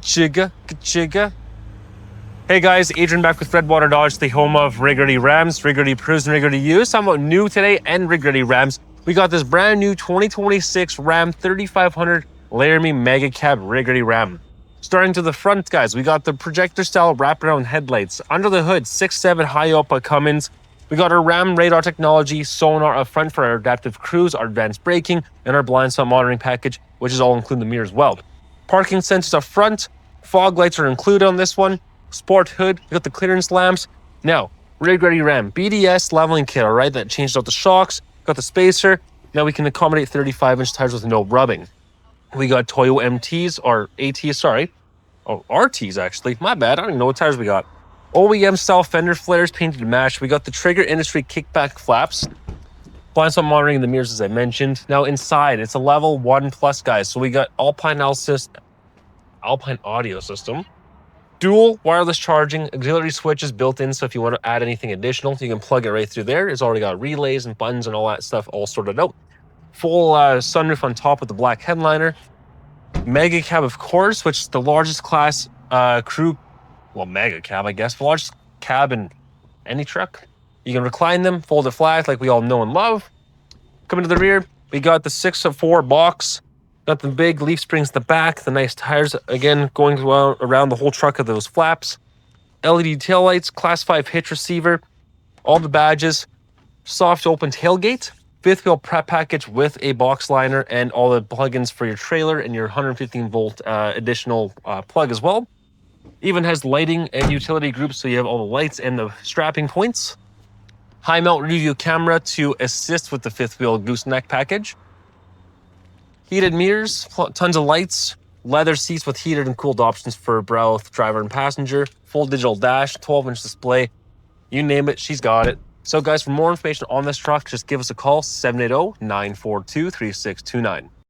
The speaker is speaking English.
Ka-chigga. Hey guys, Adrian back with Redwater Dodge, the home of Rig-Ready Rams, Rig-Ready Pros, and Rig-Ready Used. Talking about new today and Rig-Ready Rams. We got this brand new 2026 Ram 3500 Laramie Mega Cab Rig-Ready Ram. Starting to the front, guys, we got the projector-style wraparound headlights. Under the hood, 6.7 high output Cummins. We got our Ram radar technology, Sonar up front for our adaptive cruise, our advanced braking, and our blind spot monitoring package, which is all including the mirror as well. Parking sensors up front, fog lights are included on this one. Sport hood, we got the clearance lamps. Now, Rig-Ready Ram, BDS leveling kit, all right, that changed out the shocks, got the spacer. Now we can accommodate 35-inch tires with no rubbing. We got Toyo MTs, or ATs, sorry. Oh, RTs actually, my bad, I don't even know what tires we got. OEM-style fender flares painted to match. We got the Trigger Industry Kickback flaps. Blind spot monitoring in the mirrors, as I mentioned. Now inside, it's a level 1+, guys. So we got Alpine audio system. Dual wireless charging, auxiliary switches built in, so if you want to add anything additional, you can plug it right through there. It's already got relays and buttons and all that stuff all sorted out. Full sunroof on top with the black headliner. Mega Cab, of course, which is the largest class crew, well, Mega Cab, I guess, the largest cab in any truck. You can recline them, fold it flat like we all know and love. Coming to the rear, we got the 6'4" box. Got the big leaf springs in the back, the nice tires, again, going around the whole truck of those flaps. LED taillights, Class 5 hitch receiver, all the badges, soft open tailgate, fifth wheel prep package with a box liner, and all the plugins for your trailer and your 115-volt additional plug as well. Even has lighting and utility groups, so you have all the lights and the strapping points. High mount rearview camera to assist with the fifth wheel gooseneck package. Heated mirrors, tons of lights, leather seats with heated and cooled options for both driver and passenger, full digital dash, 12-inch display, you name it, she's got it. So guys, for more information on this truck, just give us a call, 780-942-3629.